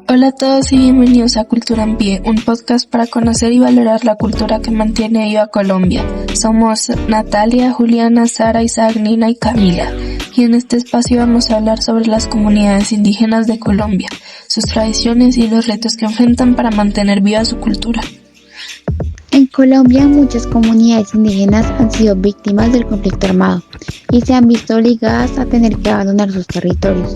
Hola a todos y bienvenidos a Cultura en Pie, un podcast para conocer y valorar la cultura que mantiene viva Colombia. Somos Natalia, Juliana, Sara, Isaac, Nina y Camila. Y en este espacio vamos a hablar sobre las comunidades indígenas de Colombia, sus tradiciones y los retos que enfrentan para mantener viva su cultura. En Colombia, muchas comunidades indígenas han sido víctimas del conflicto armado y se han visto obligadas a tener que abandonar sus territorios.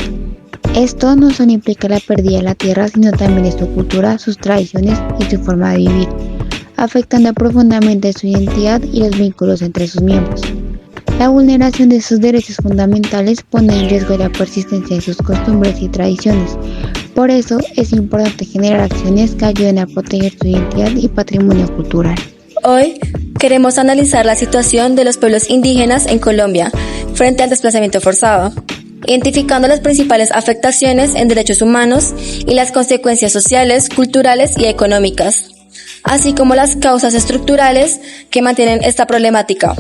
Esto no solo implica la pérdida de la tierra, sino también de su cultura, sus tradiciones y su forma de vivir, afectando profundamente su identidad y los vínculos entre sus miembros. La vulneración de sus derechos fundamentales pone en riesgo la persistencia de sus costumbres y tradiciones. Por eso es importante generar acciones que ayuden a proteger su identidad y patrimonio cultural. Hoy queremos analizar la situación de los pueblos indígenas en Colombia frente al desplazamiento forzado, identificando las principales afectaciones en derechos humanos y las consecuencias sociales, culturales y económicas, así como las causas estructurales que mantienen esta problemática,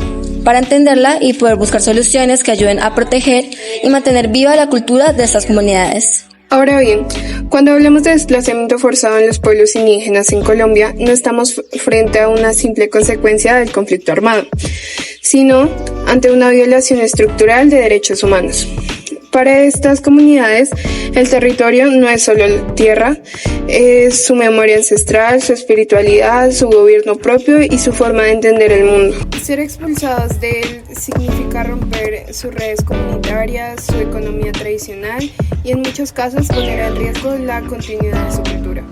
para entenderla y poder buscar soluciones que ayuden a proteger y mantener viva la cultura de estas comunidades. Ahora bien, cuando hablamos de desplazamiento forzado en los pueblos indígenas en Colombia, no estamos frente a una simple consecuencia del conflicto armado, sino ante una violación estructural de derechos humanos. Para estas comunidades, el territorio no es solo tierra, es su memoria ancestral, su espiritualidad, su gobierno propio y su forma de entender el mundo. Ser expulsados de él significa romper sus redes comunitarias, su economía tradicional y en muchos casos poner en riesgo la continuidad de su cultura.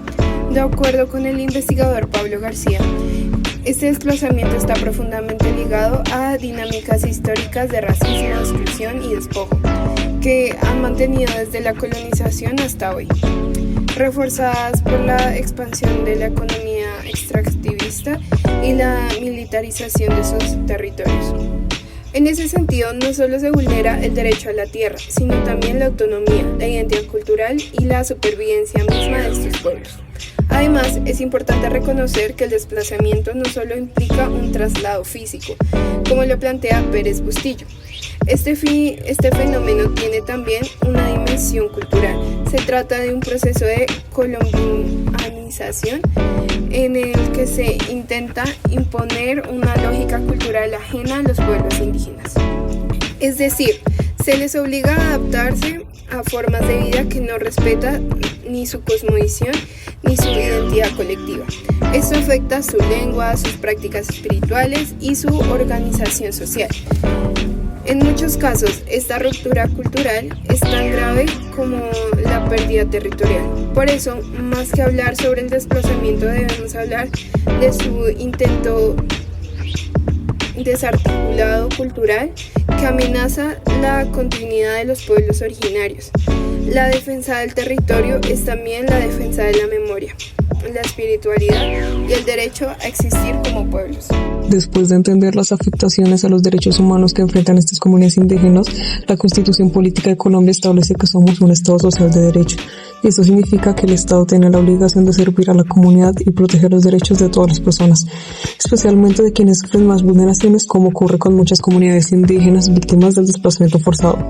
De acuerdo con el investigador Pablo García, este desplazamiento está profundamente ligado a dinámicas históricas de racismo, exclusión y despojo, que han mantenido desde la colonización hasta hoy, reforzadas por la expansión de la economía extractivista y la militarización de sus territorios. En ese sentido, no solo se vulnera el derecho a la tierra, sino también la autonomía, la identidad cultural y la supervivencia misma de estos pueblos. Además, es importante reconocer que el desplazamiento no solo implica un traslado físico, como lo plantea Pérez Bustillo. Este fenómeno tiene también una dimensión cultural. Se trata de un proceso de colombianización en el que se intenta imponer una lógica cultural ajena a los pueblos indígenas. Es decir, se les obliga a adaptarse a formas de vida que no respetan ni su cosmovisión ni su identidad colectiva. Esto afecta su lengua, sus prácticas espirituales y su organización social. En muchos casos, esta ruptura cultural es tan grave como la pérdida territorial. Por eso, más que hablar sobre el desplazamiento, debemos hablar de su intento desarticulado cultural que amenaza la continuidad de los pueblos originarios. La defensa del territorio es también la defensa de la memoria, la espiritualidad y el derecho a existir como pueblos. Después de entender las afectaciones a los derechos humanos que enfrentan estas comunidades indígenas, la Constitución Política de Colombia establece que somos un Estado social de derecho. Y esto significa que el Estado tiene la obligación de servir a la comunidad y proteger los derechos de todas las personas, especialmente de quienes sufren más vulneraciones, como ocurre con muchas comunidades indígenas víctimas del desplazamiento forzado.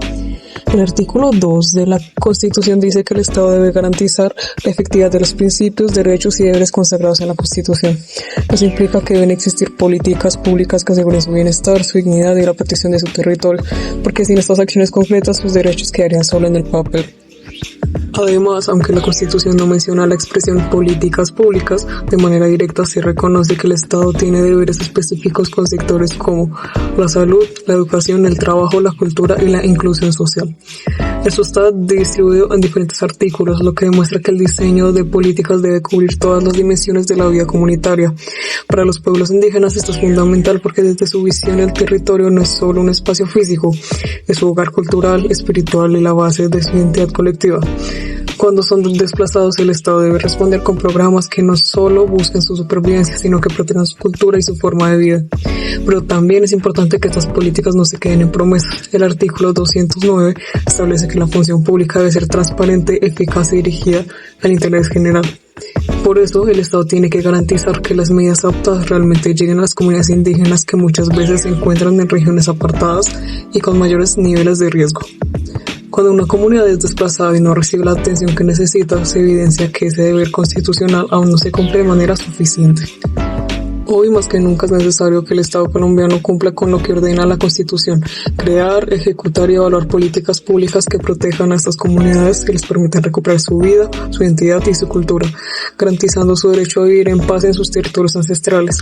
El artículo 2 de la Constitución dice que el Estado debe garantizar la efectividad de los principios, derechos y deberes consagrados en la Constitución. Eso implica que deben existir políticas públicas que aseguren su bienestar, su dignidad y la protección de su territorio, porque sin estas acciones concretas sus derechos quedarían solo en el papel. Además, aunque la Constitución no menciona la expresión políticas públicas, de manera directa se reconoce que el Estado tiene deberes específicos con sectores como la salud, la educación, el trabajo, la cultura y la inclusión social. Eso está distribuido en diferentes artículos, lo que demuestra que el diseño de políticas debe cubrir todas las dimensiones de la vida comunitaria. Para los pueblos indígenas esto es fundamental porque desde su visión el territorio no es solo un espacio físico, es su hogar cultural, espiritual y la base de su identidad colectiva. Cuando son desplazados, el Estado debe responder con programas que no solo busquen su supervivencia, sino que protejan su cultura y su forma de vida. Pero también es importante que estas políticas no se queden en promesas. El artículo 209 establece que la función pública debe ser transparente, eficaz y dirigida al interés general. Por eso, el Estado tiene que garantizar que las medidas aptas realmente lleguen a las comunidades indígenas que muchas veces se encuentran en regiones apartadas y con mayores niveles de riesgo. Cuando una comunidad es desplazada y no recibe la atención que necesita, se evidencia que ese deber constitucional aún no se cumple de manera suficiente. Hoy más que nunca es necesario que el Estado colombiano cumpla con lo que ordena la Constitución: crear, ejecutar y evaluar políticas públicas que protejan a estas comunidades y les permitan recuperar su vida, su identidad y su cultura, garantizando su derecho a vivir en paz en sus territorios ancestrales.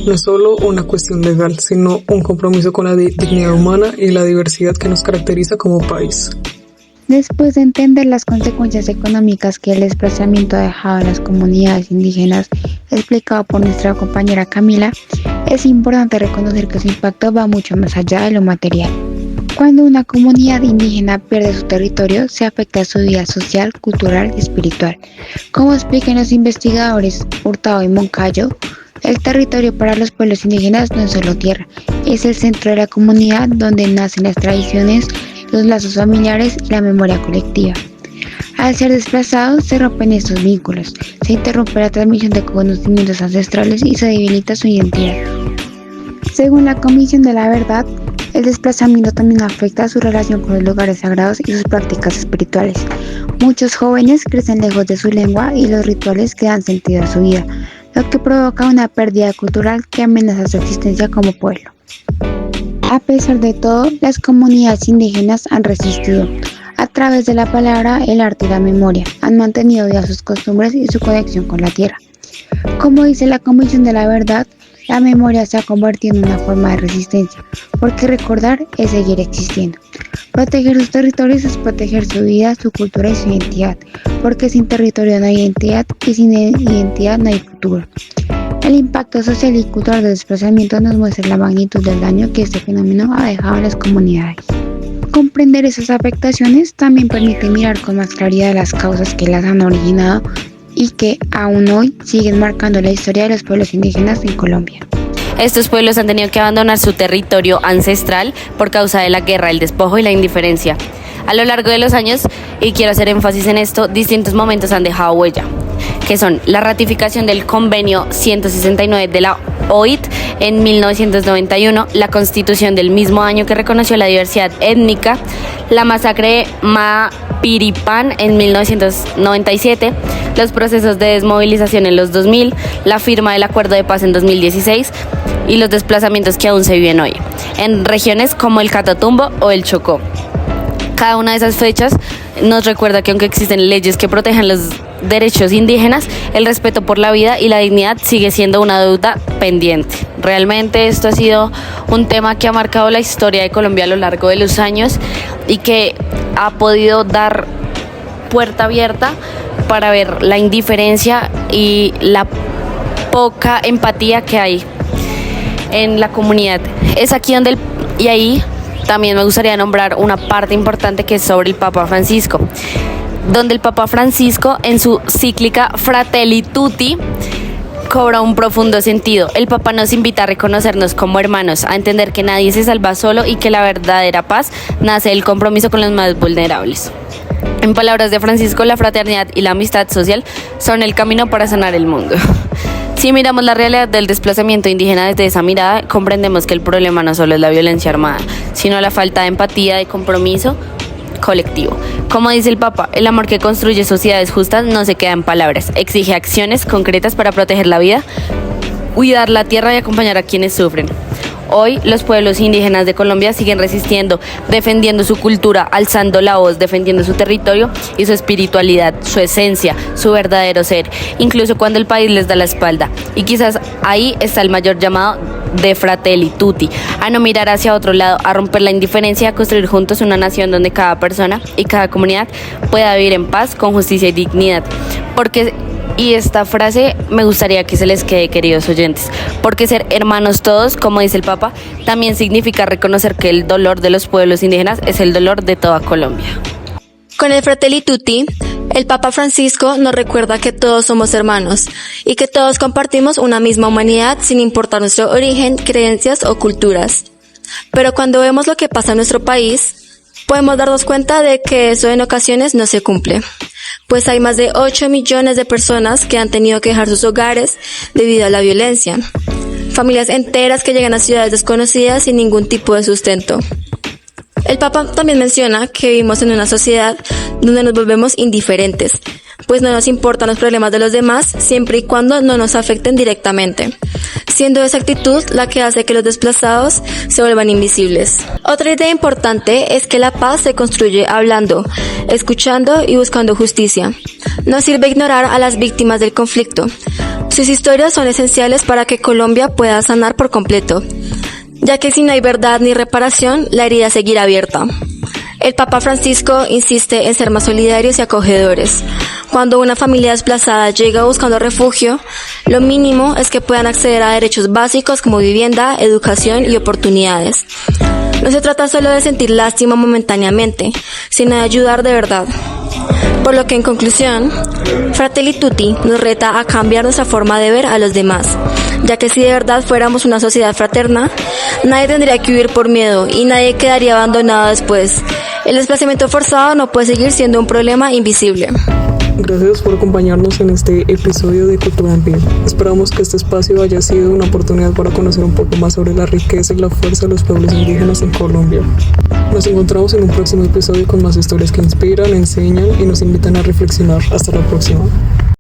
No es solo una cuestión legal, sino un compromiso con la dignidad humana y la diversidad que nos caracteriza como país. Después de entender las consecuencias económicas que el desplazamiento ha dejado en las comunidades indígenas, explicado por nuestra compañera Camila, es importante reconocer que su impacto va mucho más allá de lo material. Cuando una comunidad indígena pierde su territorio, se afecta a su vida social, cultural y espiritual. Como explican los investigadores Hurtado y Moncayo, el territorio para los pueblos indígenas no es solo tierra, es el centro de la comunidad donde nacen las tradiciones, los lazos familiares y la memoria colectiva. Al ser desplazados, se rompen estos vínculos, se interrumpe la transmisión de conocimientos ancestrales y se debilita su identidad. Según la Comisión de la Verdad, el desplazamiento también afecta su relación con los lugares sagrados y sus prácticas espirituales. Muchos jóvenes crecen lejos de su lengua y los rituales que dan sentido a su vida, lo que provoca una pérdida cultural que amenaza su existencia como pueblo. A pesar de todo, las comunidades indígenas han resistido. A través de la palabra, el arte y la memoria, han mantenido vivas sus costumbres y su conexión con la tierra. Como dice la Comisión de la Verdad, la memoria se ha convertido en una forma de resistencia, porque recordar es seguir existiendo. Proteger sus territorios es proteger su vida, su cultura y su identidad, porque sin territorio no hay identidad y sin identidad no hay futuro. El impacto social y cultural del desplazamiento nos muestra la magnitud del daño que este fenómeno ha dejado en las comunidades. Comprender esas afectaciones también permite mirar con más claridad las causas que las han originado y que aún hoy siguen marcando la historia de los pueblos indígenas en Colombia. Estos pueblos han tenido que abandonar su territorio ancestral por causa de la guerra, el despojo y la indiferencia. A lo largo de los años, y quiero hacer énfasis en esto, distintos momentos han dejado huella, que son la ratificación del Convenio 169 de la OIT en 1991, la Constitución del mismo año que reconoció la diversidad étnica, la masacre de Mapiripán en 1997, los procesos de desmovilización en los 2000, la firma del Acuerdo de Paz en 2016 y los desplazamientos que aún se viven hoy, en regiones como el Catatumbo o el Chocó. Cada una de esas fechas nos recuerda que aunque existen leyes que protejan los derechos indígenas, el respeto por la vida y la dignidad sigue siendo una deuda pendiente. Realmente esto ha sido un tema que ha marcado la historia de Colombia a lo largo de los años y que ha podido dar puerta abierta para ver la indiferencia y la poca empatía que hay en la comunidad. Es aquí donde y ahí también me gustaría nombrar una parte importante que es sobre el Papa Francisco, donde el Papa Francisco en su cíclica Fratelli Tutti cobra un profundo sentido. El Papa nos invita a reconocernos como hermanos, a entender que nadie se salva solo y que la verdadera paz nace del compromiso con los más vulnerables. En palabras de Francisco, la fraternidad y la amistad social son el camino para sanar el mundo. Si miramos la realidad del desplazamiento indígena desde esa mirada, comprendemos que el problema no solo es la violencia armada, sino la falta de empatía, de compromiso colectivo. Como dice el Papa, el amor que construye sociedades justas no se queda en palabras, exige acciones concretas para proteger la vida, cuidar la tierra y acompañar a quienes sufren. Hoy, los pueblos indígenas de Colombia siguen resistiendo, defendiendo su cultura, alzando la voz, defendiendo su territorio y su espiritualidad, su esencia, su verdadero ser, incluso cuando el país les da la espalda. Y quizás ahí está el mayor llamado de Fratelli Tutti, a no mirar hacia otro lado, a romper la indiferencia, a construir juntos una nación donde cada persona y cada comunidad pueda vivir en paz, con justicia y dignidad. Y esta frase me gustaría que se les quede, queridos oyentes, porque ser hermanos todos, como dice el Papa, también significa reconocer que el dolor de los pueblos indígenas es el dolor de toda Colombia. Con el Fratelli Tutti, el Papa Francisco nos recuerda que todos somos hermanos y que todos compartimos una misma humanidad sin importar nuestro origen, creencias o culturas. Pero cuando vemos lo que pasa en nuestro país, podemos darnos cuenta de que eso en ocasiones no se cumple. Pues hay más de 8 millones de personas que han tenido que dejar sus hogares debido a la violencia. Familias enteras que llegan a ciudades desconocidas sin ningún tipo de sustento. El Papa también menciona que vivimos en una sociedad donde nos volvemos indiferentes, pues no nos importan los problemas de los demás siempre y cuando no nos afecten directamente, siendo esa actitud la que hace que los desplazados se vuelvan invisibles. Otra idea importante es que la paz se construye hablando, escuchando y buscando justicia. No sirve ignorar a las víctimas del conflicto. Sus historias son esenciales para que Colombia pueda sanar por completo, ya que si no hay verdad ni reparación, la herida seguirá abierta. El Papa Francisco insiste en ser más solidarios y acogedores. Cuando una familia desplazada llega buscando refugio, lo mínimo es que puedan acceder a derechos básicos como vivienda, educación y oportunidades. No se trata solo de sentir lástima momentáneamente, sino de ayudar de verdad. Por lo que en conclusión, Fratelli Tutti nos reta a cambiar nuestra forma de ver a los demás, ya que si de verdad fuéramos una sociedad fraterna, nadie tendría que huir por miedo y nadie quedaría abandonado después. El desplazamiento forzado no puede seguir siendo un problema invisible. Gracias por acompañarnos en este episodio de Cultura en Pie. Esperamos que este espacio haya sido una oportunidad para conocer un poco más sobre la riqueza y la fuerza de los pueblos indígenas en Colombia. Nos encontramos en un próximo episodio con más historias que inspiran, enseñan y nos invitan a reflexionar. Hasta la próxima.